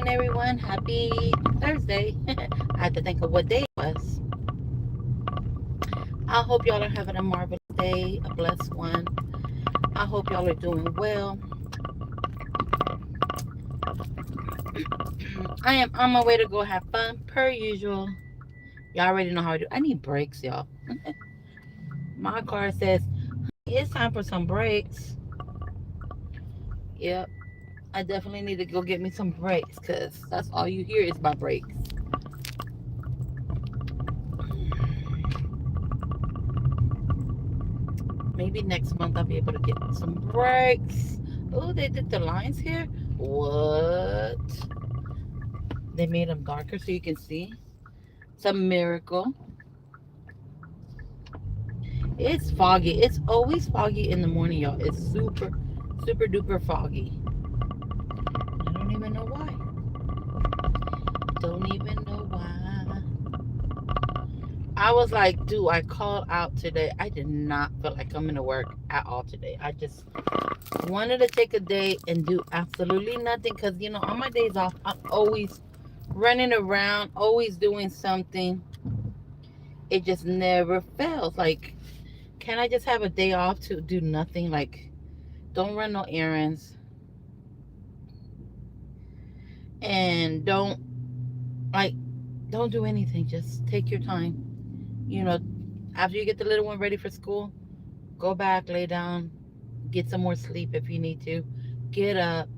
morning, everyone. Happy Thursday. I had to think of what day it was. I hope y'all are having a marvelous day, a blessed one. I hope y'all are doing well. I am on my way to go have fun, per usual. Y'all already know how I do. I need brakes, y'all. My car says it's time for some brakes. Yep, I definitely need to go get me some brakes because that's all you hear is my brakes. Maybe next month I'll be able to get some brakes. Oh, they did the lines here. What? They made them darker so you can see. It's a miracle. It's foggy. It's always foggy in the morning, y'all. It's super, super duper foggy. I don't even know why. Don't even know why. I was like, dude, I called out today. I did not feel like coming to work at all today. I just wanted to take a day and do absolutely nothing because, on my days off, I'm always running around, always doing something. It just never fails. Like, can I just have a day off to do nothing? Like, don't run no errands and like, don't do anything. Just take your time. You know, after you get the little one ready for school, go back, lay down, get some more sleep if you need to. Get up,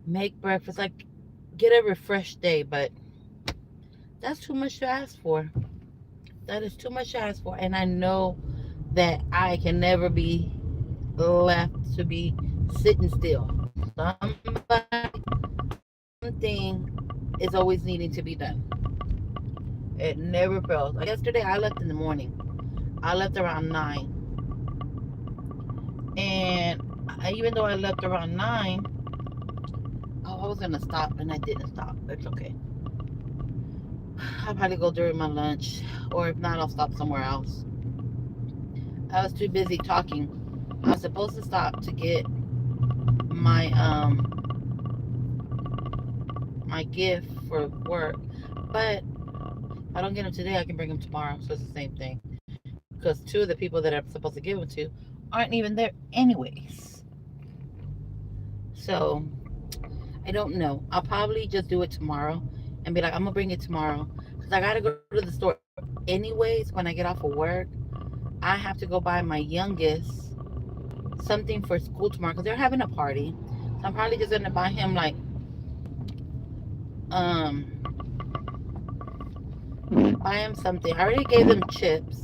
make breakfast, like get a refreshed day, but that's too much to ask for. That is too much to ask for. And I know that I can never be left to be sitting still. Something is always needing to be done. It never fails. Like yesterday, I left in the morning. I left around 9. And even though I left around 9, I was going to stop and I didn't stop. It's okay. I'll probably go during my lunch, or if not, I'll stop somewhere else. I was too busy talking. I was supposed to stop to get my my gift for work, but if I don't get them today, I can bring them tomorrow. So it's the same thing. Because 2 of the people that I'm supposed to give them to aren't even there anyways. So I don't know. I'll probably just do it tomorrow and be like, I'm gonna bring it tomorrow because I gotta go to the store anyways when I get off of work. I have to go buy my youngest something for school tomorrow because they're having a party. So I'm probably just gonna buy him like um buy him something. I already gave them chips,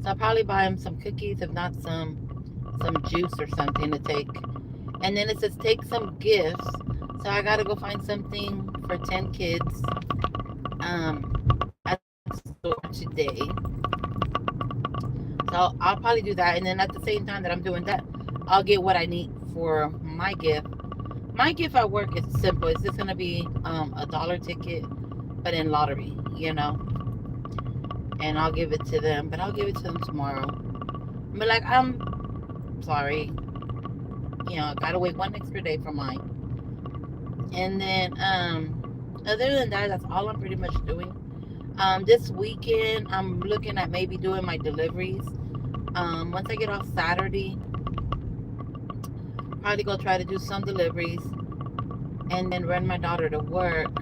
so I'll probably buy him some cookies, if not some juice or something to take. And then it says take some gifts, so I gotta go find something for 10 kids at the store today. So I'll probably do that, and then at the same time that I'm doing that, I'll get what I need for my gift. My gift at work is simple. It's just gonna be a dollar ticket, but in lottery, and I'll give it to them. But I'll give it to them tomorrow. But like, I'm sorry, I gotta wait one extra day for mine. And then other than that, that's all I'm pretty much doing. This weekend, I'm looking at maybe doing my deliveries. Once I get off Saturday, probably go try to do some deliveries and then run my daughter to work.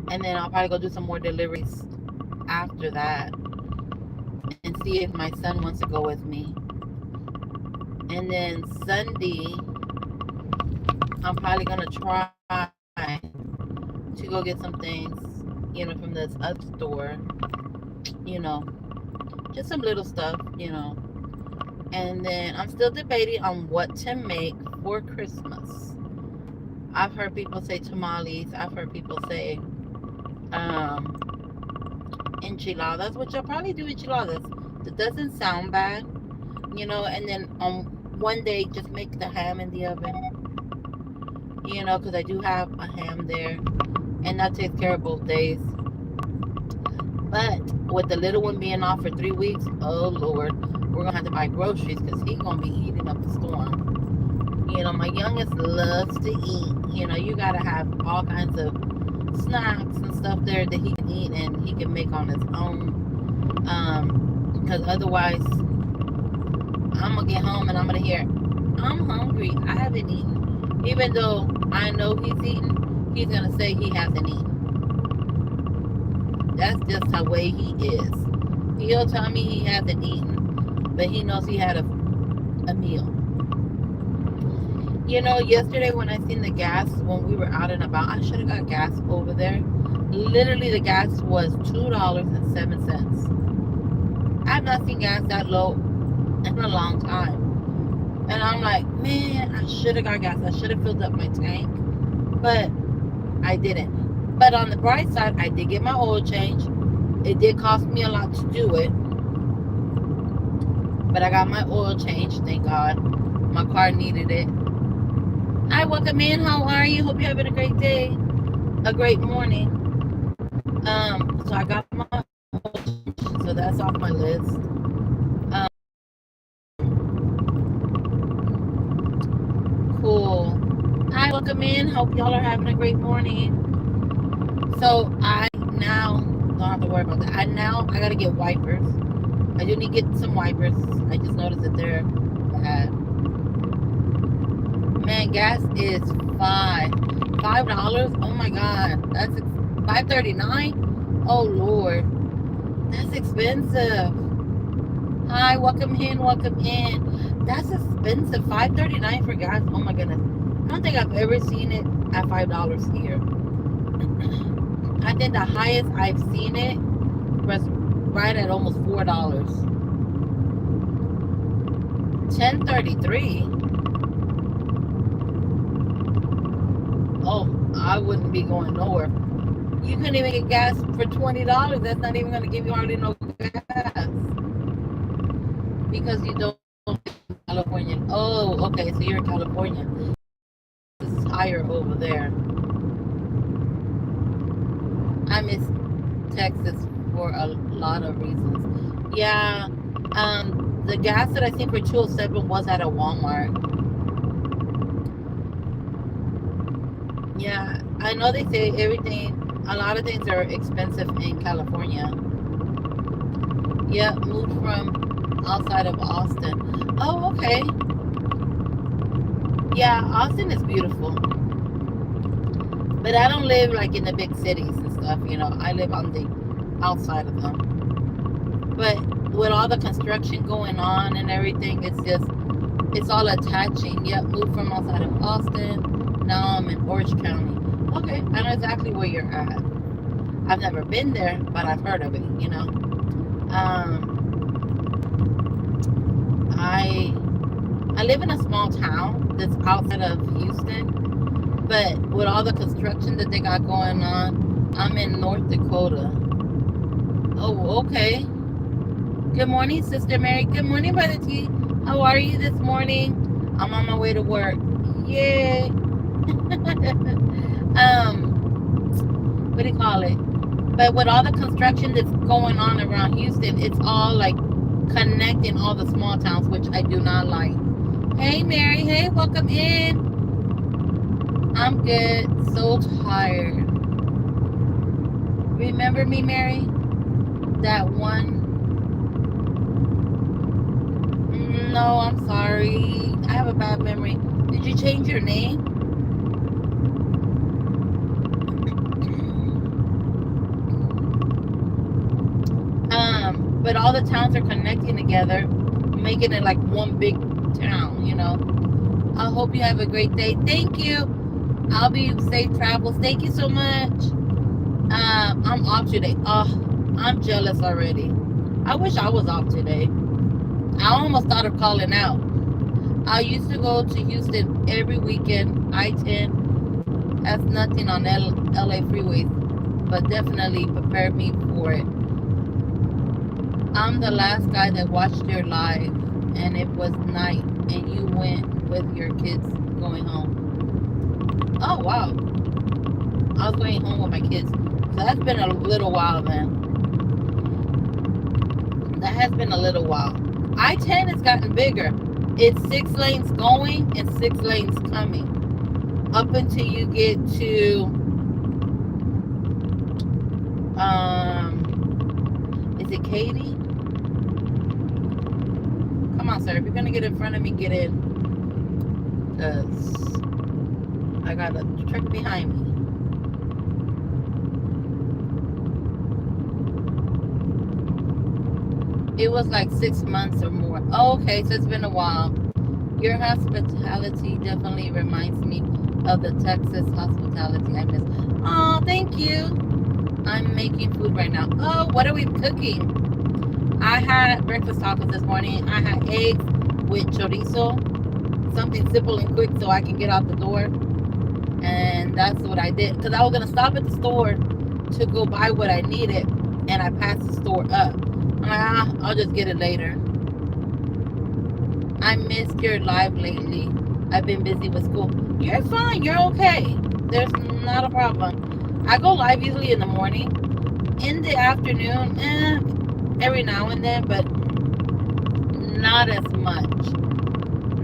And then I'll probably go do some more deliveries after that and see if my son wants to go with me. And then Sunday, I'm probably going to try to go get some things, from this other store, just some little stuff, And then I'm still debating on what to make for Christmas. I've heard people say tamales. I've heard people say enchiladas, which I'll probably do enchiladas. That doesn't sound bad, And then on one day, just make the ham in the oven, because I do have a ham there, and that takes care of both days. But with the little one being off for 3 weeks, oh Lord, we're gonna have to buy groceries because he's gonna be eating up the storm. My youngest loves to eat, You gotta have all kinds of snacks and stuff there that he can eat and he can make on his own. Because otherwise, I'm gonna get home and I'm gonna hear, I'm hungry. I haven't eaten. Even though I know he's eaten, he's gonna say he hasn't eaten. That's just the way he is. He'll tell me he hasn't eaten, but he knows he had a meal. Yesterday when I seen the gas when we were out and about, I should have got gas over there. Literally, the gas was $2.07. I've not seen gas that low in a long time. And I'm like, man, I should have got gas. I should have filled up my tank, but I didn't. But on the bright side, I did get my oil change. It did cost me a lot to do it, but I got my oil change, thank God. My car needed it. Hi, welcome in. How are you? Hope you're having a great day, a great morning. So I got my oil change, so that's off my list. Cool. Hi, welcome in. Hope y'all are having a great morning. So I now don't have to worry about that. I gotta get wipers. I do need to get some wipers. I just noticed that they're bad. Man, gas is $5. Oh my God, that's $5.39. Oh Lord, that's expensive. Hi, welcome in, welcome in. That's expensive. $5.39 for gas. Oh my goodness. I don't think I've ever seen it at $5 here. I think the highest I've seen it was right at almost $4. 10.33. Oh, I wouldn't be going nowhere. You couldn't even get gas for $20. That's not even going to give you hardly no gas. Because you don't live in California. Oh, okay, so you're in California. This is higher over there. I miss Texas for a lot of reasons. Yeah, the gas that I seen for 207 was at a Walmart. Yeah, I know they say a lot of things are expensive in California. Yeah, moved from outside of Austin. Oh, okay. Yeah, Austin is beautiful. But I don't live like in the big cities and stuff, I live on the outside of them. But with all the construction going on and everything, it's all attaching. Yep, moved from outside of Austin. Now I'm in Orange County. Okay, I know exactly where you're at. I've never been there, but I've heard of it, I live in a small town that's outside of Houston, but with all the construction that they got going on, I'm in North Dakota. Oh, okay. Good morning, Sister Mary. Good morning, Brother T. How are you this morning? I'm on my way to work. Yay. What do you call it? But with all the construction that's going on around Houston, it's all like connecting all the small towns, which I do not like. Hey, Mary. Hey, welcome in. I'm good. So tired. Remember me, Mary? That one? No, I'm sorry. I have a bad memory. Did you change your name? But all the towns are connecting together, making it like one big town, I hope you have a great day. Thank you. I'll be safe travels. Thank you so much. I'm off today. Oh, I'm jealous already. I wish I was off today. I almost thought of calling out. I used to go to Houston every weekend. I-10 has nothing on LA freeways, but definitely prepared me for it. I'm the last guy that watched your live, and it was night, and you went with your kids going home. Oh, wow. I was going home with my kids. So that's been a little while then. That has been a little while. I-10 has gotten bigger. It's 6 lanes going and 6 lanes coming. up until you get to is it Katie? Come on, sir. If you're gonna get in front of me, get in, cause I got a truck behind me. It was like 6 months or more. Oh, okay, so it's been a while. Your hospitality definitely reminds me of the Texas hospitality I miss. Oh, thank you. I'm making food right now. Oh, what are we cooking? I had breakfast tacos this morning. I had eggs with chorizo, something simple and quick so I can get out the door. And that's what I did. Because I was going to stop at the store to go buy what I needed, and I passed the store up. I'm like, I'll just get it later. I missed your live lately. I've been busy with school. You're fine. You're okay. There's not a problem. I go live usually in the morning. In the afternoon, every now and then, but not as much.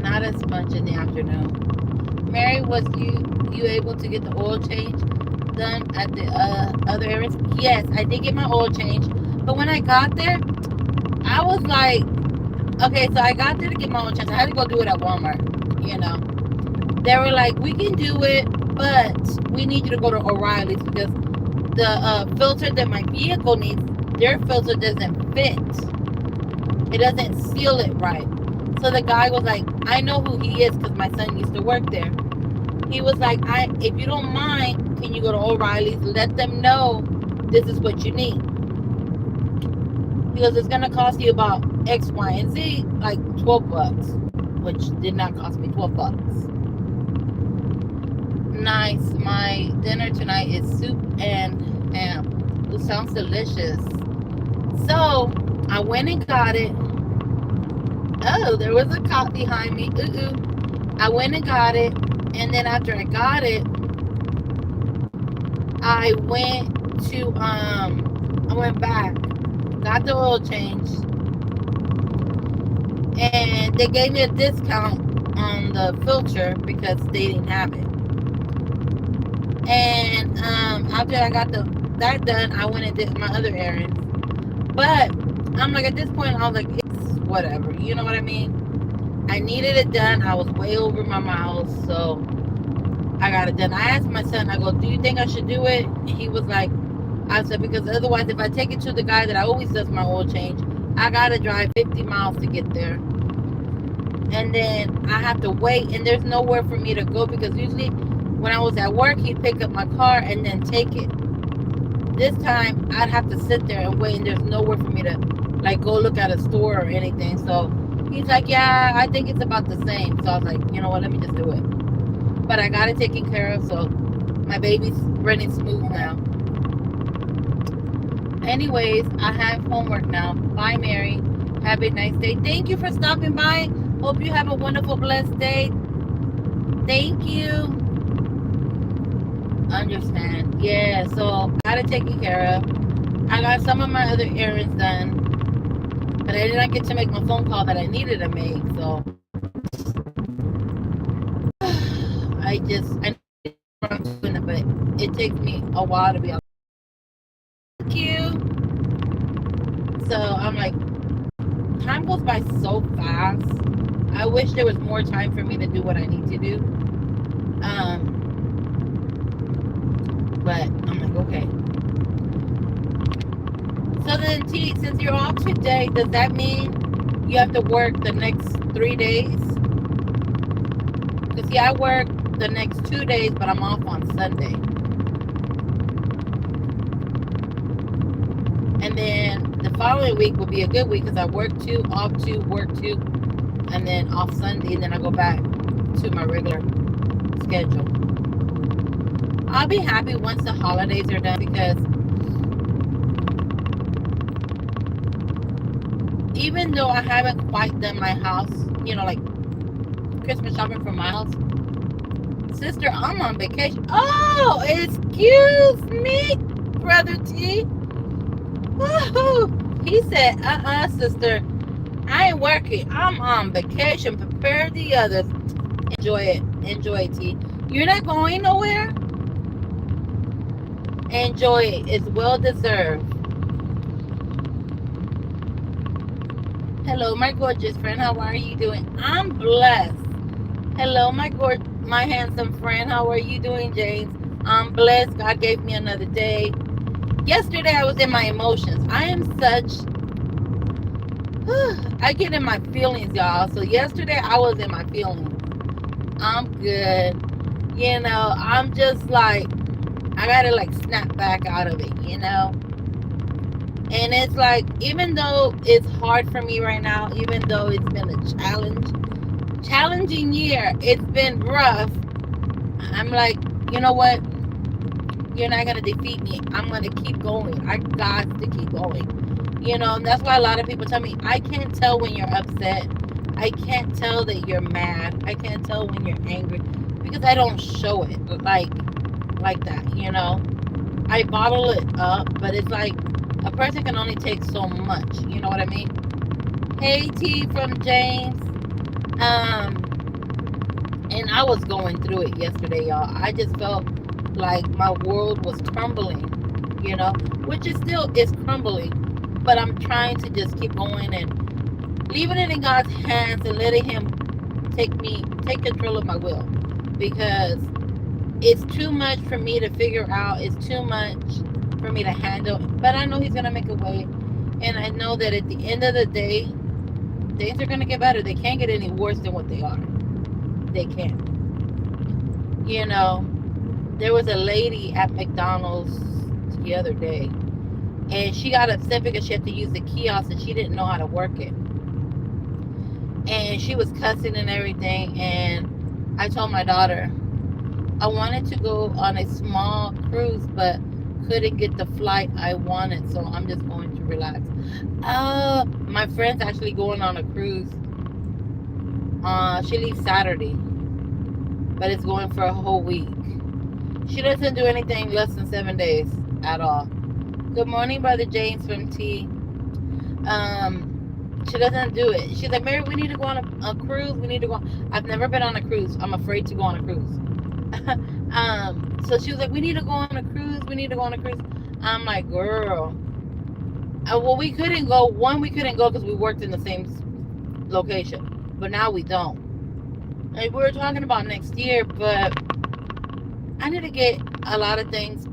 Not as much in the afternoon. Mary, was you able to get the oil change done at the other areas? Yes, I did get my oil change. But when I got there, I was like, okay, so I got there to get my oil change. I had to go do it at Walmart, you know. They were like, we can do it, but we need you to go to O'Reilly's because the filter that my vehicle needs, their filter doesn't fit. It doesn't seal it right. So the guy was like, I know who he is because my son used to work there. He was like, if you don't mind, can you go to O'Reilly's? Let them know this is what you need. He goes, it's going to cost you about X, Y, and Z, like $12, which did not cost me $12. Nice. My dinner tonight is soup and ham. It sounds delicious. So I went and got it. Oh, there was a cop behind me. I went and got it, and then after I got it, I went back, got the oil change, and they gave me a discount on the filter because they didn't have it. And after I got that done, I went and did my other errands. But I'm like, at this point, I was like, it's whatever. You know what I mean? I needed it done. I was way over my miles, so I got it done. I asked my son, I go, do you think I should do it? And he was like, I said, because otherwise, if I take it to the guy that I always does my oil change, I got to drive 50 miles to get there. And then I have to wait, and there's nowhere for me to go because usually when I was at work, he'd pick up my car and then take it. This time, I'd have to sit there and wait, and there's nowhere for me to, like, go look at a store or anything. So he's like, yeah, I think it's about the same. So I was like, you know what, let me just do it. But I got it taken care of, so my baby's running smooth now. Anyways, I have homework now. Bye, Mary. Have a nice day. Thank you for stopping by. Hope you have a wonderful, blessed day. Thank you. Understand. Yeah, so I got it taken care of. I got some of my other errands done, but I did not get to make my phone call that I needed to make, so I know I'm doing it, but it takes me a while to be able. Thank you. So I'm like, time goes by so fast. I wish there was more time for me to do what I need to do. But I'm like, okay. So then, T, since you're off today, does that mean you have to work the next 3 days? Because, I work the next 2 days, but I'm off on Sunday. And then the following week will be a good week because I work 2, off 2, work 2, and then off Sunday, and then I go back to my regular schedule. I'll be happy once the holidays are done because even though I haven't quite done my house, like Christmas shopping for my house, sister, I'm on vacation. Oh, excuse me, Brother T. Woo-hoo. He said, sister, I ain't working. I'm on vacation. Prepare the others. Enjoy it. Enjoy it, T. You're not going nowhere. Enjoy it. It's well deserved. Hello, my gorgeous friend. How are you doing? I'm blessed. Hello, my handsome friend. How are you doing, James? I'm blessed. God gave me another day. Yesterday I was in my emotions. I am such I get in my feelings, y'all. So yesterday I was in my feelings. I'm good. I'm just like I gotta like snap back out of it. And it's like even though it's hard for me right now, even though it's been a challenging year, it's been rough. I'm like, you know what? You're not gonna defeat me. I'm gonna keep going. I got to keep going. And that's why a lot of people tell me I can't tell when you're upset. I can't tell that you're mad. I can't tell when you're angry because I don't show it like that. I bottle it up, but it's like a person can only take so much. You know what I mean? Hey T from James. Um, and I was going through it yesterday, y'all. I just felt like my world was crumbling, which is still is crumbling, but I'm trying to just keep going and leaving it in God's hands and letting Him take control of my will because it's too much for me to figure out. It's too much for me to handle. But I know He's gonna make a way, and I know that at the end of the day, things are gonna get better. They can't get any worse than what they are. They can't. You know, there was a lady at McDonald's the other day, and she got upset because she had to use the kiosk and she didn't know how to work it. And she was cussing and everything. And I told my daughter, I wanted to go on a small cruise, but couldn't get the flight I wanted, so I'm just going to relax. My friend's actually going on a cruise. She leaves Saturday, but it's going for a whole week. She doesn't do anything less than 7 days at all. Good morning, Brother James from T. She doesn't do it. She's like, Mary, we need to go on a cruise. We need to go. I've never been on a cruise. I'm afraid to go on a cruise. So she was like, we need to go on a cruise. We need to go on a cruise. I'm like, girl. Well, we couldn't go. One, we couldn't go because we worked in the same location, but now we don't. And we were talking about next year, but I need to get a lot of things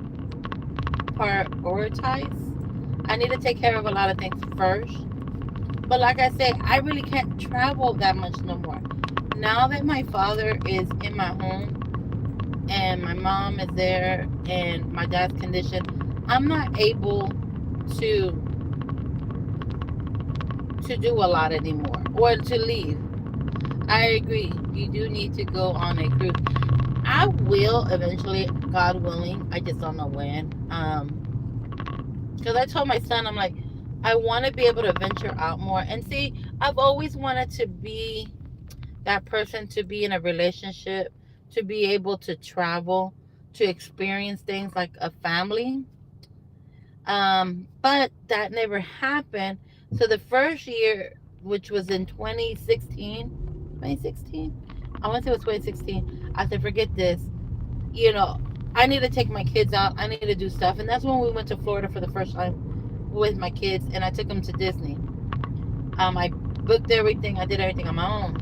prioritized. I need to take care of a lot of things first. But like I said, I really can't travel that much no more. Now that my father is in my home and my mom is there and my dad's condition, I'm not able to do a lot anymore or to leave. I agree. You do need to go on a cruise. I will eventually, God willing. I just don't know when. Because I told my son, I'm like, I want to be able to venture out more. And see, I've always wanted to be that person, to be in a relationship, to be able to travel, to experience things like a family. But that never happened. So the first year, which was in 2016, I want to say it was 2016. I said, forget this. You know, I need to take my kids out. I need to do stuff. And that's when we went to Florida for the first time with my kids, and I took them to Disney. I booked everything. I did everything on my own.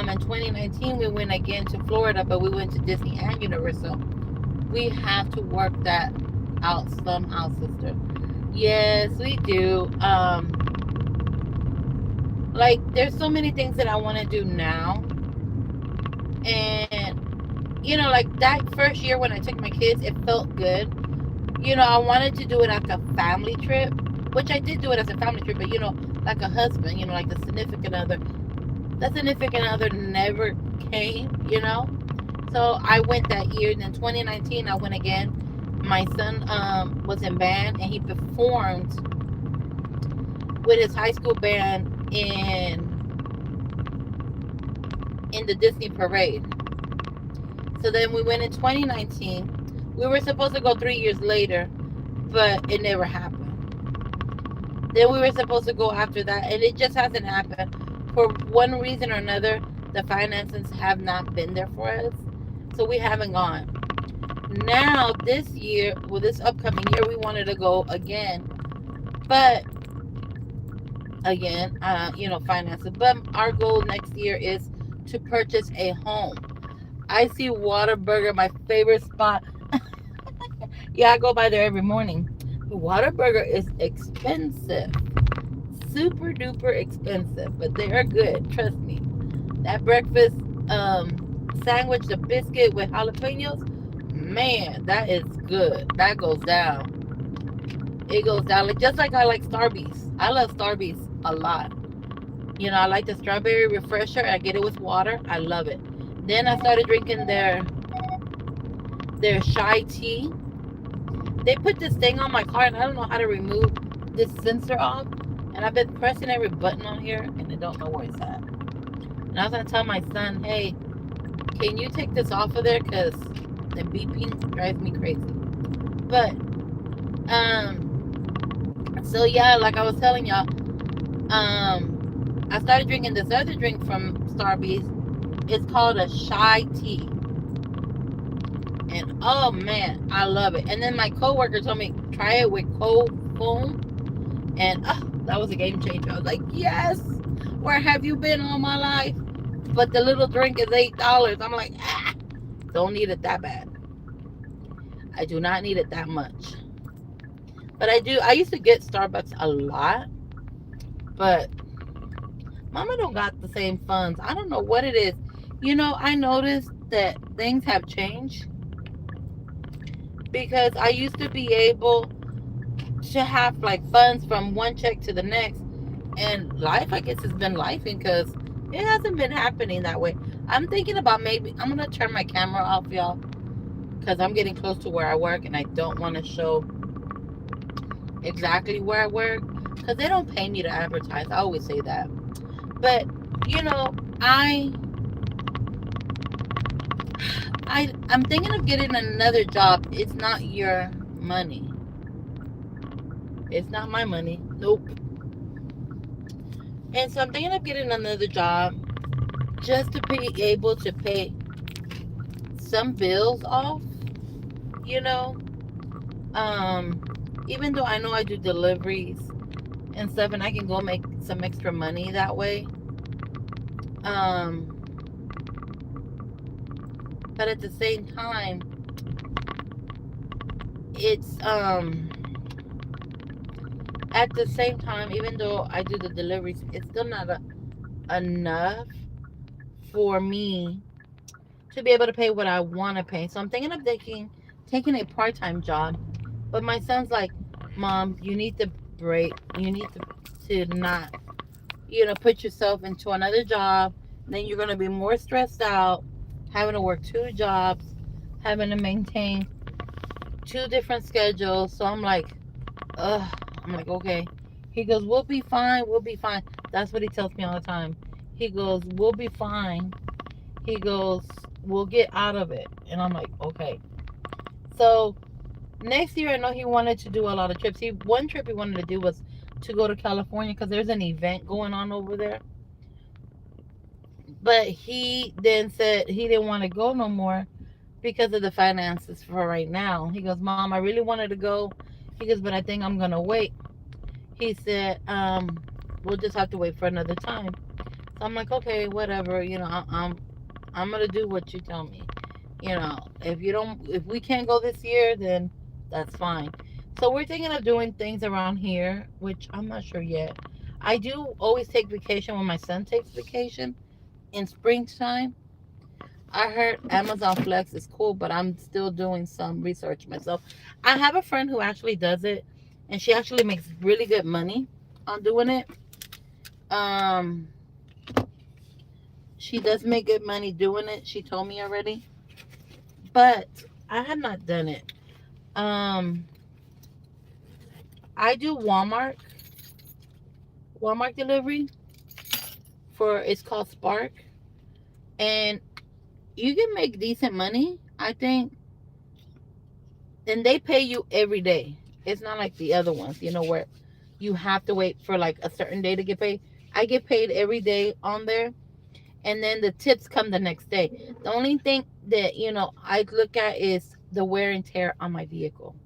In 2019, we went again to Florida, but we went to Disney and Universal. We have to work that out somehow, sister. Yes, we do. Like there's so many things that I want to do now, and like that first year when I took my kids, it felt good. I wanted to do it like a family trip, which I did do it as a family trip, but like a husband, like the significant other. The significant other never came. So I went that year. And in 2019, I went again. My son was in band, and he performed with his high school band in the Disney parade. So then we went in 2019. We were supposed to go 3 years later, but it never happened. Then we were supposed to go after that, and it just hasn't happened. For one reason or another, the finances have not been there for us. So we haven't gone. Now this year, well, this upcoming year, we wanted to go again, but again, finances. But our goal next year is to purchase a home. I see Whataburger, my favorite spot. Yeah, I go by there every morning. Whataburger is expensive, super duper expensive, but they are good. Trust me. That breakfast sandwich, the biscuit with jalapenos, man, that is good. That goes down. It goes down like just like I like Starbucks. I love Starbucks a lot. I like the strawberry refresher. I get it with water. I love it. Then I started drinking their shy tea. They put this thing on my car, and I don't know how to remove this sensor off. And I've been pressing every button on here, and I don't know where it's at. And I was gonna tell my son, hey, can you take this off of there? Cause the beeping drives me crazy. But so yeah, like I was telling y'all, I started drinking this other drink from Starbucks. It's called a shy tea. And oh man, I love it. And then my coworker told me try it with cold foam, and that was a game changer. I was like, yes, where have you been all my life? But the little drink is $8. I'm like, don't need it that bad. I do not need it that much. But I do. I used to get Starbucks a lot, but Mama don't got the same funds. I don't know what it is. I noticed that things have changed because I used to be able to have like funds from one check to the next, and life, I guess, has been lifing because it hasn't been happening that way. I'm thinking about maybe I'm gonna turn my camera off, y'all, because I'm getting close to where I work and I don't want to show exactly where I work because they don't pay me to advertise. I always say that. But I I'm thinking of getting another job. It's not your money. It's not my money. Nope. And so I'm thinking of getting another job just to be able to pay some bills off, you know. Um Even though I know I do deliveries and stuff and I can go make some extra money that way. Um but at the same time, it's at the same time, even though I do the deliveries, it's still not enough for me to be able to pay what I want to pay. So I'm thinking of taking a part-time job. But my son's like, Mom, you need to break. You need to not, put yourself into another job. Then you're going to be more stressed out, having to work two jobs, having to maintain two different schedules. So I'm like, ugh. I'm like, okay. He goes, we'll be fine. We'll be fine. That's what he tells me all the time. He goes, we'll be fine. He goes, we'll get out of it. And I'm like, okay. So next year, I know he wanted to do a lot of trips. One trip he wanted to do was to go to California because there's an event going on over there. But he then said he didn't want to go no more because of the finances for right now. He goes, Mom, I really wanted to go. He goes, but I think I'm gonna wait. He said, we'll just have to wait for another time. So I'm like, okay, whatever. I'm gonna do what you tell me. If we can't go this year, then that's fine. So we're thinking of doing things around here, which I'm not sure yet. I do always take vacation when my son takes vacation in springtime. I heard Amazon Flex is cool, but I'm still doing some research myself. I have a friend who actually does it, and she actually makes really good money on doing it. Um, she does make good money doing it. She told me already, but I have not done it. Um, I do Walmart delivery for it's called Spark, and you can make decent money, I think, and they pay you every day. It's not like the other ones, where you have to wait for like a certain day to get paid. I get paid every day on there, and then the tips come the next day. The only thing that I look at is the wear and tear on my vehicle.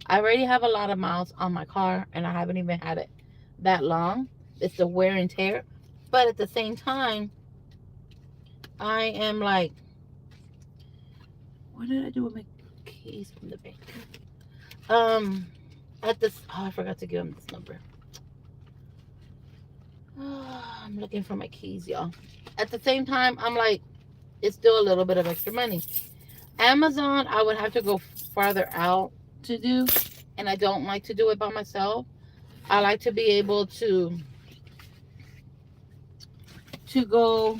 I already have a lot of miles on my car, and I haven't even had it that long. It's the wear and tear, but at the same time, I am like, what did I do with my keys from the bank? Um, at this, oh, I forgot to give him this number. I'm looking for my keys, y'all. At the same time, I'm like, it's still a little bit of extra money. Amazon, I would have to go farther out to do, and I don't like to do it by myself. I like to be able to go.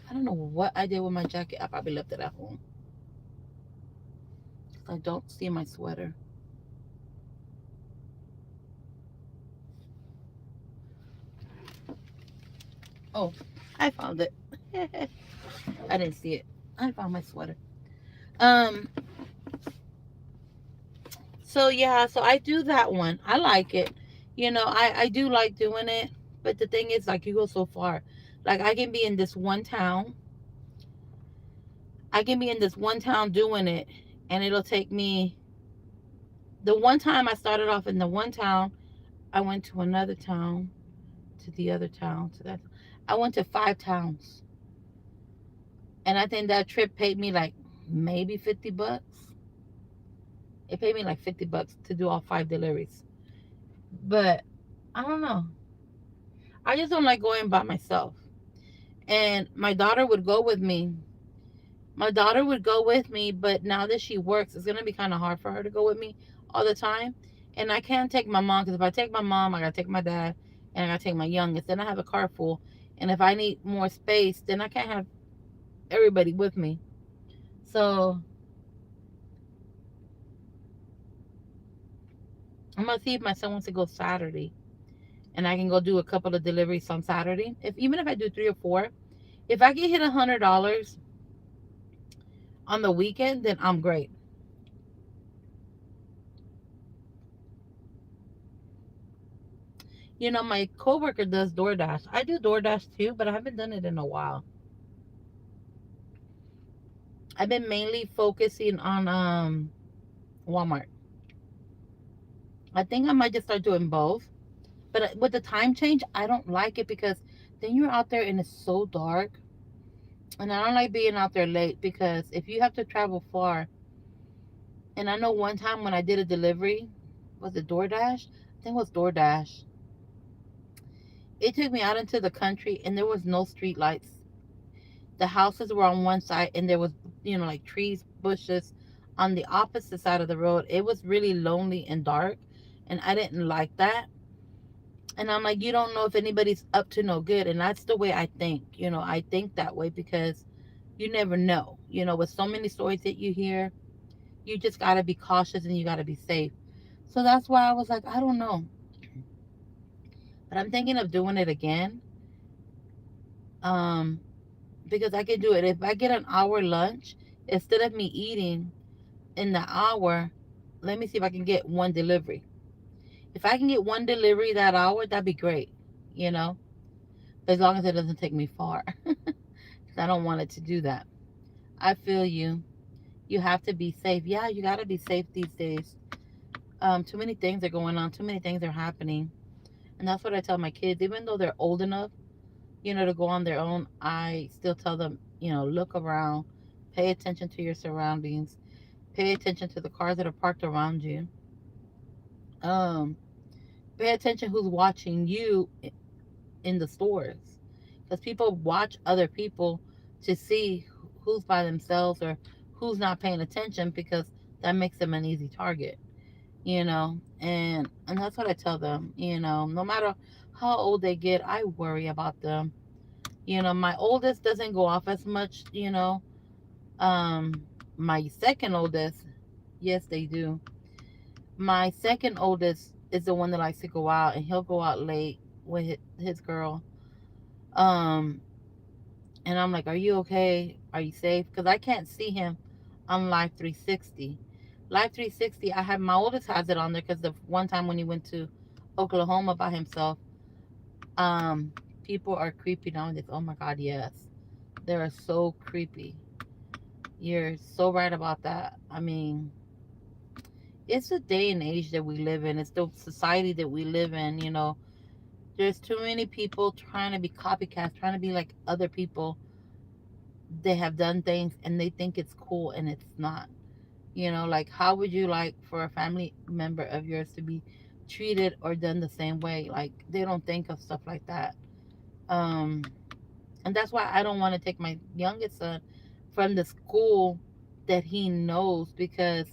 I don't know what I did with my jacket. I probably left it at home. I don't see my sweater. Oh, I found it. I didn't see it. I found my sweater. Um. So yeah. So I do that one. I like it. I do like doing it. But the thing is, like, you go so far. Like, I can be in this one town. I can be in this one town doing it, and it'll take me. The one time I started off in the one town, I went to another town, to the other town, to that. I went to 5 towns, and I think that trip paid me like maybe $50. It paid me like $50 to do all 5 deliveries. But I don't know. I just don't like going by myself. And my daughter would go with me. My daughter would go with me, but now that she works, it's gonna be kind of hard for her to go with me all the time. And I can't take my mom, because if I take my mom, I gotta take my dad, and I gotta take my youngest. Then I have a car full, and if I need more space, then I can't have everybody with me. So I'm gonna see if my son wants to go Saturday, and I can go do a couple of deliveries on Saturday. If even if I do 3 or 4, if I can hit $100 on the weekend, then I'm great. My coworker does DoorDash. I do DoorDash too, but I haven't done it in a while. I've been mainly focusing on Walmart. I think I might just start doing both. But with the time change, I don't like it, because then you're out there and it's so dark. And I don't like being out there late, because if you have to travel far, and I know one time when I did a delivery, was it DoorDash? I think it was DoorDash. It took me out into the country, and there was no street lights. The houses were on one side, and there was, like, trees, bushes on the opposite side of the road. It was really lonely and dark, and I didn't like that. And I'm like, you don't know if anybody's up to no good. And that's the way I think. I think that way, because you never know. With so many stories that you hear, you just got to be cautious, and you got to be safe. So that's why I was like, I don't know. But I'm thinking of doing it again. Um, because I can do it. If I get an hour lunch, instead of me eating in the hour, let me see if I can get one delivery. If I can get one delivery that hour, that'd be great. You know, as long as it doesn't take me far. 'Cause I don't want it to do that. I feel you. You have to be safe. Yeah, you got to be safe these days. Too many things are going on. Too many things are happening. And that's what I tell my kids. Even though they're old enough, to go on their own, I still tell them, look around, pay attention to your surroundings, pay attention to the cars that are parked around you. Um, Pay attention who's watching you in the stores, because people watch other people to see who's by themselves or who's not paying attention, because that makes them an easy target. And that's what I tell them. No matter how old they get, I worry about them. My oldest doesn't go off as much. My second oldest, yes, they do. My second oldest is the one that likes to go out, and he'll go out late with his girl. Um, and I'm like, "Are you okay? Are you safe?" Because I can't see him on Live 360. Live 360, I have my oldest has it on there, because the one time when he went to Oklahoma by himself, um, People are creepy nowadays. Oh my God, yes. They are so creepy. You're so right about that. I mean, it's the day and age that we live in. It's the society that we live in. There's too many people trying to be copycats, trying to be like other people. They have done things and they think it's cool and it's not. Like how would you like for a family member of yours to be treated or done the same way? Like they don't think of stuff like that. Um, and that's why I don't want to take my youngest son from the school that he knows, because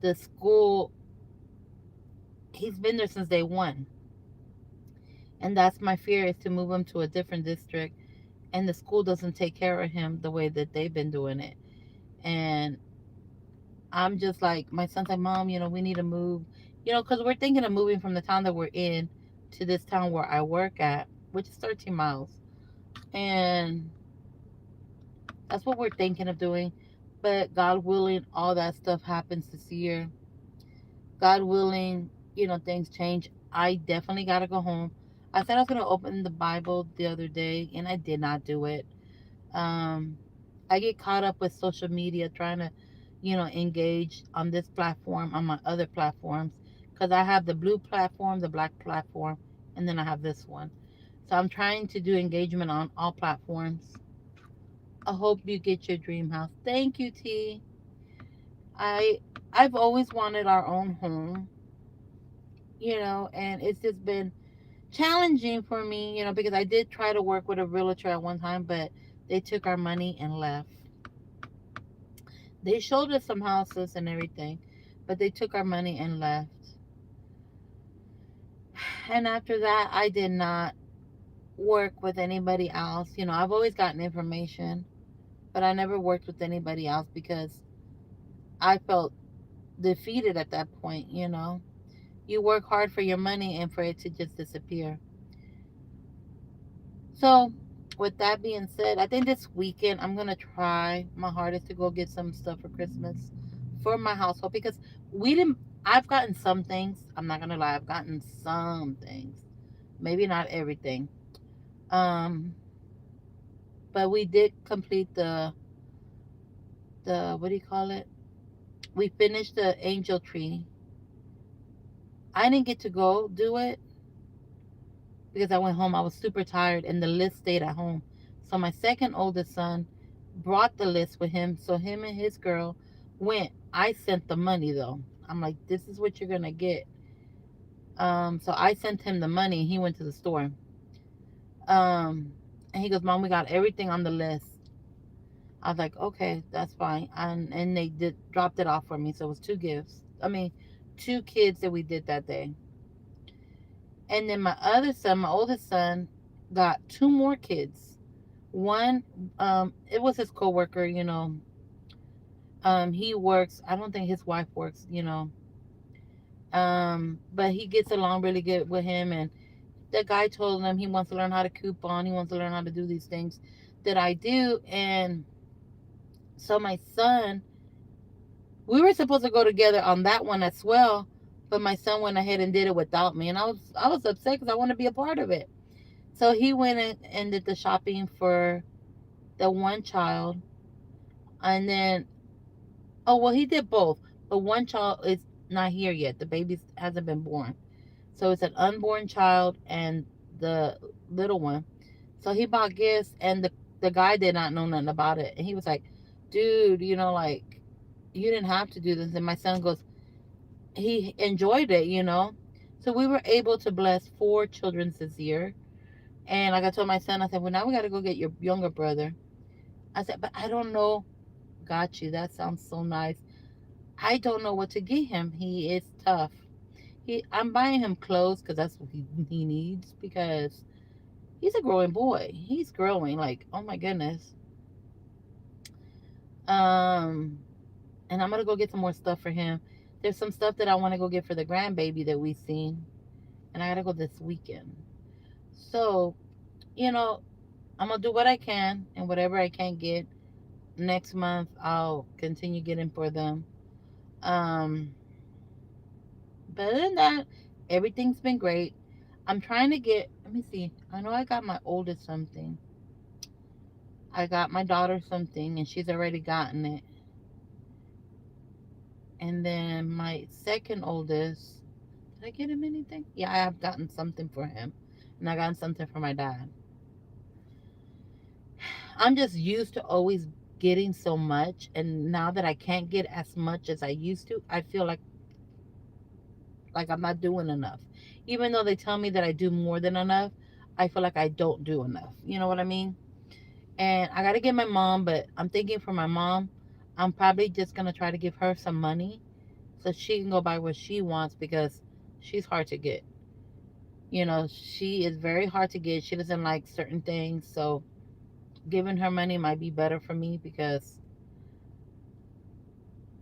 the school, he's been there since day one. And that's my fear, is to move him to a different district and the school doesn't take care of him the way that they've been doing it. And I'm just like, my son's like, Mom, we need to move, because we're thinking of moving from the town that we're in to this town where I work at, which is 13 miles. And that's what we're thinking of doing. But God willing, all that stuff happens this year. God willing, things change. I definitely got to go home. I said I was going to open the Bible the other day, and I did not do it. Um, I get caught up with social media trying to, engage on this platform, on my other platforms, because I have the blue platform, the black platform, and then I have this one. So I'm trying to do engagement on all platforms. I hope you get your dream house. Thank you, T. I I've always wanted our own home, and it's just been challenging for me, because I did try to work with a realtor at one time, but they took our money and left. They showed us some houses and everything, but they took our money and left. And after that, I did not work with anybody else. I've always gotten information, but I never worked with anybody else because I felt defeated at that point. You work hard for your money and for it to just disappear. So, with that being said, I think this weekend I'm gonna try my hardest to go get some stuff for Christmas for my household, because we didn't. I've gotten some things. I'm not gonna lie. I've gotten some things. Maybe not everything. Um, but we did complete the what do you call it? We finished the angel tree. I didn't get to go do it because I went home. I was super tired, and the list stayed at home. So my second oldest son brought the list with him. So him and his girl went. I sent the money though. I'm like, this is what you're gonna get. So I sent him the money. He went to the store. And he goes, Mom, we got everything on the list. I was like, okay, that's fine. And they did dropped it off for me. So it was two gifts. I mean, two kids that we did that day. And then my other son, my oldest son, got two more kids. One, it was his coworker. He works. I don't think his wife works. But he gets along really good with him. And the guy told him he wants to learn how to coupon. He wants to learn how to do these things that I do. And so my son, we were supposed to go together on that one as well. But my son went ahead and did it without me, and I was upset because I want to be a part of it. So he went and did the shopping for the one child, and then, oh well, he did both. But one child is not here yet. The baby hasn't been born, so it's an unborn child and the little one. So he bought gifts, and the guy did not know nothing about it, and he was like, "Dude, like you didn't have to do this." And my son goes, he enjoyed it. So we were able to bless four children this year. And like I told my son, I said, well, now we got to go get your younger brother. I said, but I don't know. Got you. That sounds so nice. I don't know what to get him. He is tough. I'm buying him clothes because that's what he needs, because he's a growing boy. He's growing. Like, oh my goodness. Um, and I'm going to go get some more stuff for him. There's some stuff that I want to go get for the grandbaby that we seen. And I got to go this weekend. So, you know, I'm gonna do what I can, and whatever I can't get next month, I'll continue getting for them. Um, but other than that, everything's been great. I'm trying to get Let me see. I know I got my oldest something. I got my daughter something, and she's already gotten it. And then my second oldest, did I get him anything? Yeah, I have gotten something for him, and I got something for my dad. I'm just used to always getting so much, and now that I can't get as much as I used to, I feel like I'm not doing enough. Even though they tell me that I do more than enough, I feel like I don't do enough. You know what I mean? And I got to get my mom, but I'm thinking for my mom, I'm probably just going to try to give her some money so she can go buy what she wants because she's hard to get. She is very hard to get. She doesn't like certain things. So giving her money might be better for me because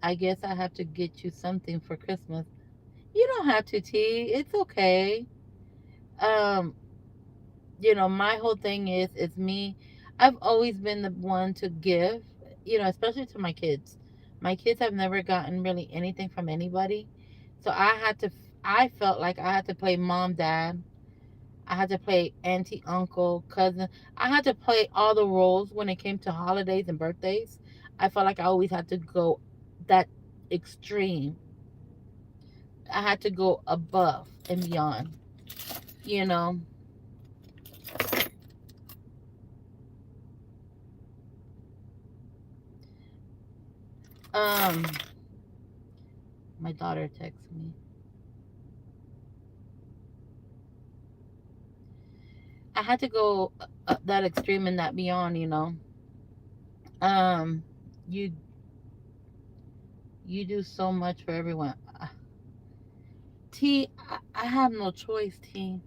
I guess I have to get you something for Christmas. You don't have to, T. It's okay. Um, my whole thing is it's me. I've always been the one to give, especially to my kids. My kids have never gotten really anything from anybody. So I felt like I had to play mom, dad. I had to play auntie, uncle, cousin. I had to play all the roles when it came to holidays and birthdays. I felt like I always had to go that extreme. I had to go above and beyond, you know. Um, my daughter texts me. I had to go that extreme and that beyond. Um, you you do so much for everyone. T, I have no choice, T.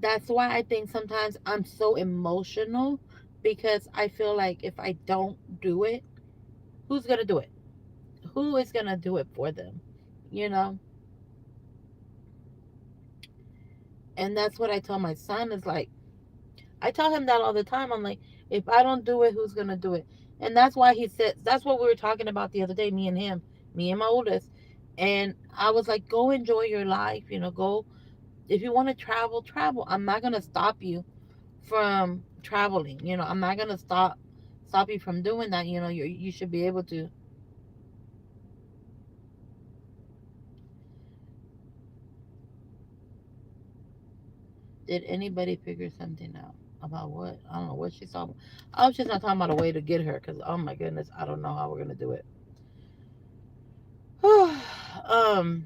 That's why I think sometimes I'm so emotional because I feel like if I don't do it, who's gonna do it? Who is gonna do it for them? You know? And that's what I tell my son is like, I tell him that all the time. I'm like, if I don't do it, who's gonna do it? And that's why he said that's what we were talking about the other day, me and him, me and my oldest. And I was like, go enjoy your life, go if you want to travel, travel. I'm not gonna stop you from traveling. I'm not gonna stop you from doing that. You should be able to. Did anybody figure something out about what? I don't know what she's talking about. I was just not talking about a way to get her because oh my goodness, I don't know how we're gonna do it. um,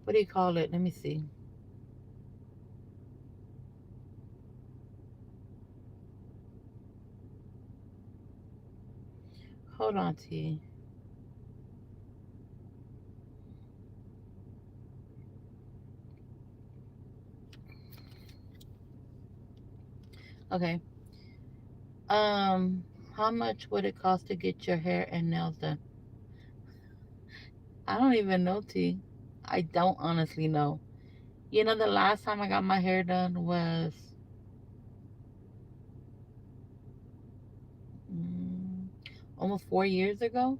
what do you call it? Let me see. Hold on, T. Okay. Um, how much would it cost to get your hair and nails done? I don't even know, T. I don't honestly know. The last time I got my hair done was mm, almost 4 years ago.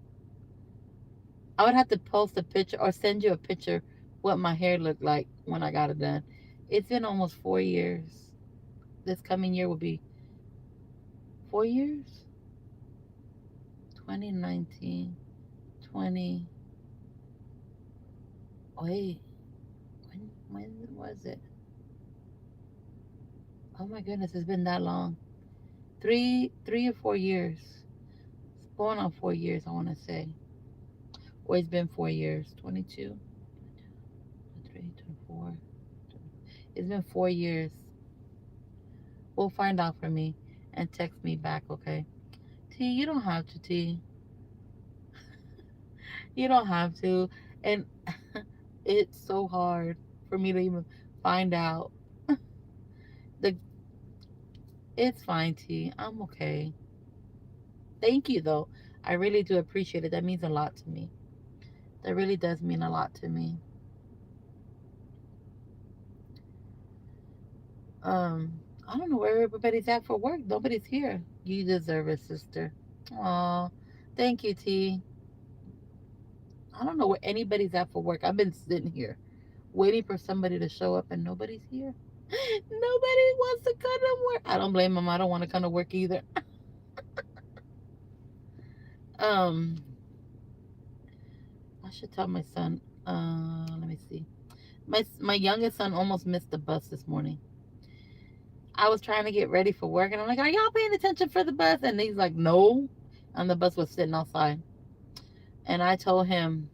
I would have to post a picture or send you a picture what my hair looked like when I got it done. It's been almost 4 years. This coming year will be 4 years. 2019, 20. Wait, when was it? Oh my goodness, it's been that long. 3 or 4 years. It's going on 4 years, I want to say. Or it's been 4 years. 22, 23, 24. It's been 4 years. We'll find out for me and text me back, okay? T, you don't have to, T. You don't have to. And it's so hard for me to even find out. The It's fine, T. I'm okay. Thank you though. I really do appreciate it. That means a lot to me. That really does mean a lot to me. I don't know where everybody's at for work. Nobody's here. You deserve it, sister. Aw, thank you, T. I don't know where anybody's at for work. I've been sitting here waiting for somebody to show up and nobody's here. Nobody wants to come to work. I don't blame them. I don't want to come to work either. Um, I should tell my son. Let me see. My youngest son almost missed the bus this morning. I was trying to get ready for work, and I'm like, "Are y'all paying attention for the bus?" And he's like, "No." And the bus was sitting outside, and I told him,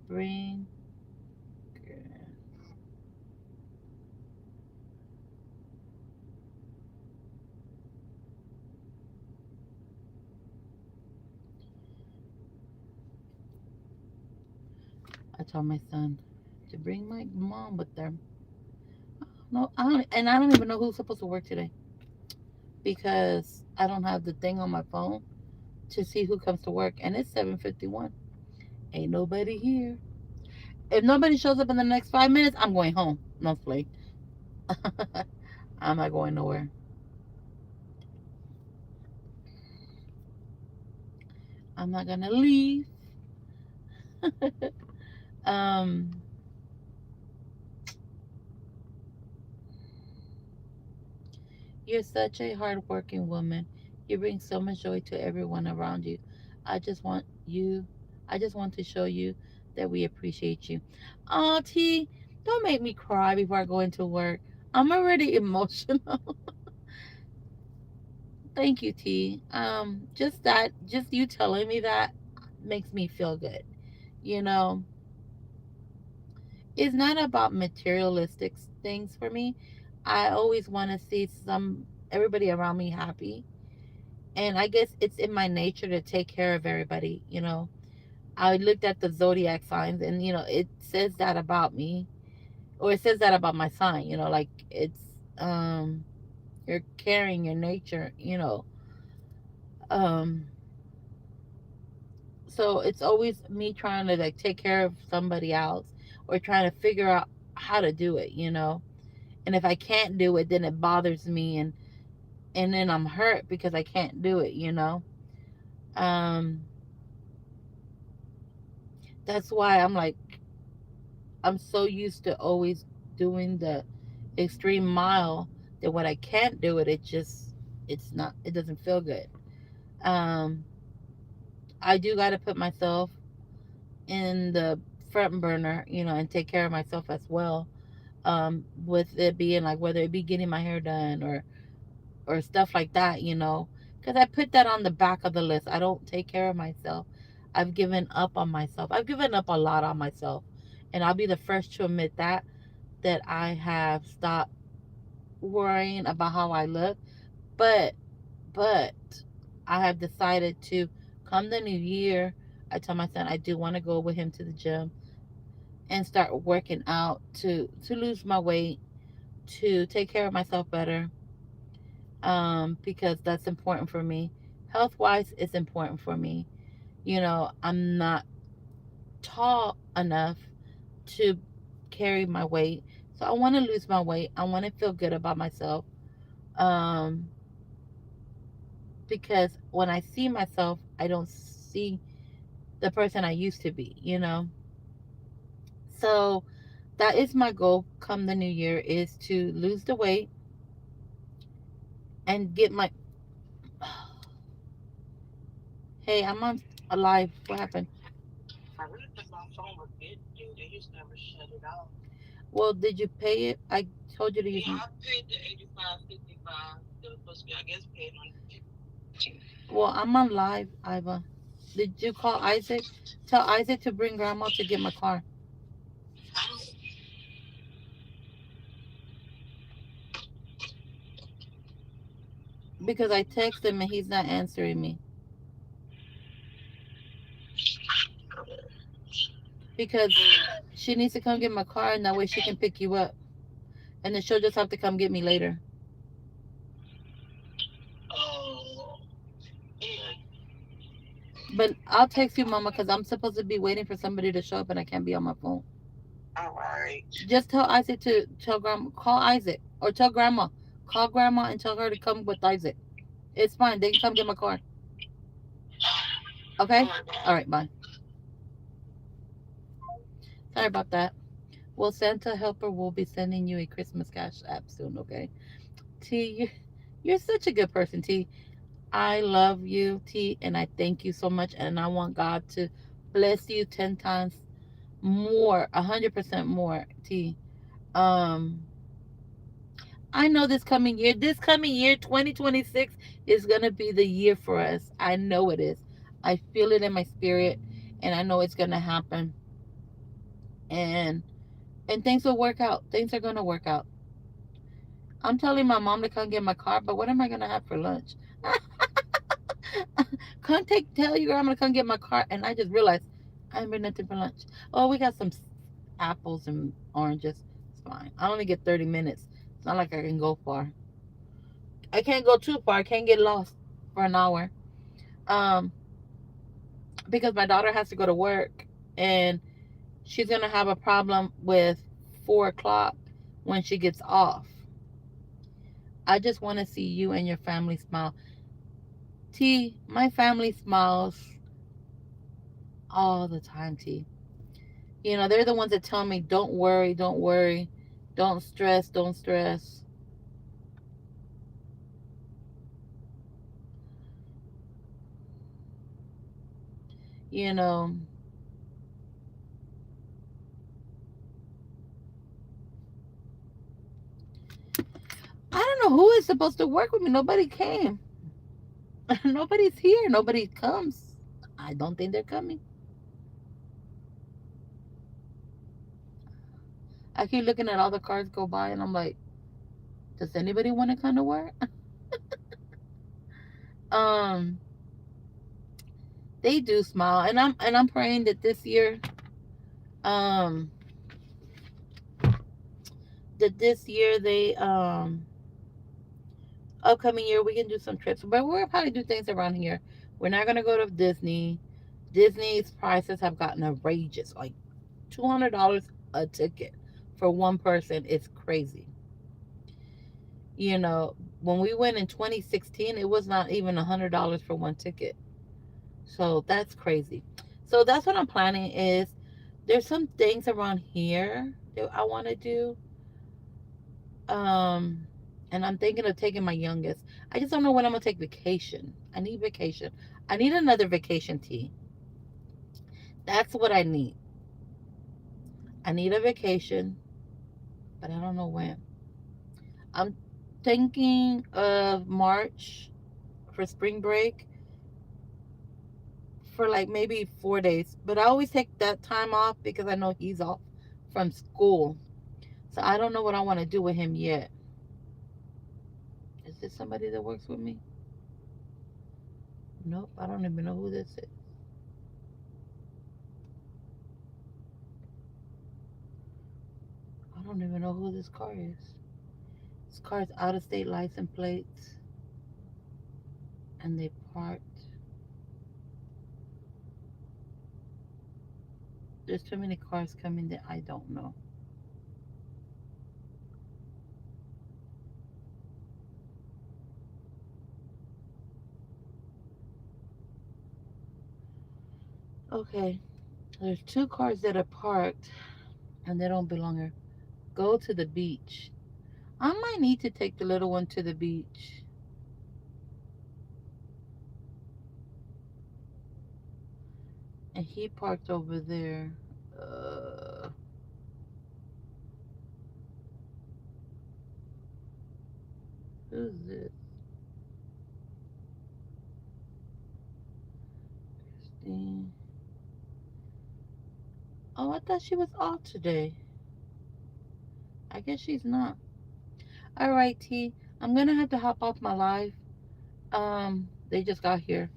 "Bring." I told my son to bring my mom with them. No, I don't even know who's supposed to work today because I don't have the thing on my phone to see who comes to work, and it's 7:51. Ain't nobody here. If nobody shows up in the next 5 minutes, I'm going home. No play. I'm not going nowhere. I'm not gonna leave. um, you're such a hardworking woman. You bring so much joy to everyone around you. I just want you. I just want to show you that we appreciate you. Oh, T, don't make me cry before I go into work. I'm already emotional. Thank you, T. Just that, just you telling me that makes me feel good. You know, it's not about materialistic things for me. I always want to see everybody around me happy, and I guess it's in my nature to take care of everybody. I looked at the zodiac signs, and it says that about me, or it says that about my sign. Like it's you're carrying your nature. Um, so it's always me trying to like take care of somebody else or trying to figure out how to do it. And if I can't do it, then it bothers me, and then I'm hurt because I can't do it. Um, that's why I'm so used to always doing the extreme mile that when I can't do it, it doesn't feel good. Um, I do got to put myself in the front burner, and take care of myself as well. With it being like whether it be getting my hair done or stuff like that. Because I put that on the back of the list. I don't take care of myself. I've given up on myself. I've given up a lot on myself, and I'll be the first to admit that I have stopped worrying about how I look. But but I have decided to come the new year. I tell my son I do want to go with him to the gym and start working out to lose my weight, to take care of myself better, because that's important for me. Health wise, it's important for me. I'm not tall enough to carry my weight, so I want to lose my weight. I want to feel good about myself, um, because when I see myself, I don't see the person I used to be. So that is my goal come the new year is to lose the weight and get my hey, I'm on alive. What happened? I really thought my phone was dead, dude. They used to never shut it off. Well, did you pay it? I told you to use Yeah, my. I paid the 85.55. It was supposed to be, I guess, paid on the 15th. Well, I'm on live, Iva. Did you call Isaac? Tell Isaac to bring grandma to get my car. I don't. Because I text him and he's not answering me. Because she needs to come get my car and that way she can pick you up. And then she'll just have to come get me later. Oh, yeah. But I'll text you, Mama, because I'm supposed to be waiting for somebody to show up and I can't be on my phone. All right. Just tell Isaac call Isaac or tell Grandma. Call Grandma and tell her to come with Isaac. It's fine. They can come get my car. Okay? All right, All bye. right, bye. Sorry about that. Well, Santa Helper will be sending you a Christmas cash app soon, okay? T, you're such a good person, T. I love you, T, and I thank you so much. And I want God to bless you 10 times more, 100% more, T. Um, I know this coming year, 2026, is going to be the year for us. I know it is. I feel it in my spirit, and I know it's going to happen. And things will work out. Things are going to work out. I'm telling my mom to come get my car, but what am I going to have for lunch? Can't tell you I'm going to come get my car, and I just realized I ain't been nothing for lunch. Oh, we got some apples and oranges. It's fine. I only get 30 minutes. It's not like I can go far. I can't go too far. I can't get lost for an hour. Um, because my daughter has to go to work, and she's gonna have a problem with 4 o'clock when she gets off. I just want to see you and your family smile. T, my family smiles all the time. T, they're the ones that tell me, "Don't worry, don't worry, don't stress, don't stress." You know, I don't know who is supposed to work with me. Nobody came. Nobody's here. Nobody comes. I don't think they're coming. I keep looking at all the cars go by, and I'm like, does anybody want to come to work? um, they do smile, and I'm praying that um, this year they upcoming year we can do some trips, but we'll probably do things around here. We're not gonna go to Disney. Disney's prices have gotten outrageous, like $200 a ticket for one person. It's crazy. When we went in 2016, it was not even $100 for one ticket. So that's crazy. So that's what I'm planning is there's some things around here that I want to do. Um, and I'm thinking of taking my youngest. I just don't know when I'm gonna take vacation. I need vacation. I need another vacation tea. That's what I need. I need a vacation, but I don't know when. I'm thinking of March for spring break for like maybe 4 days. But I always take that time off because I know he's off from school. So I don't know what I want to do with him yet. Is this somebody that works with me? Nope, I don't even know who this is. I don't even know who this car is. This car is out of state license plates, and they parked. There's too many cars coming that I don't know. Okay, there's two cars that are parked and they don't belong here. Go to the beach. I might need to take the little one to the beach. And he parked over there. Uh, who's this? Christine. Oh, I thought she was off today. I guess she's not. All right, T. I'm gonna have to hop off my live. They just got here.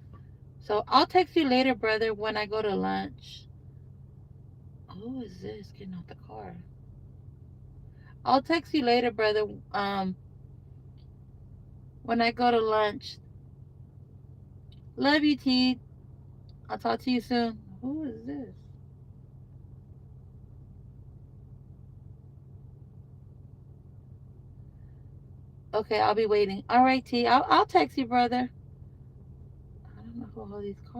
So I'll text you later, brother, when I go to lunch. Who is this getting out the car? I'll text you later, brother. When I go to lunch. Love you, T. I'll talk to you soon. Who is this? Okay, I'll be waiting. All right, T. I'll text you, brother. I don't know who all these cards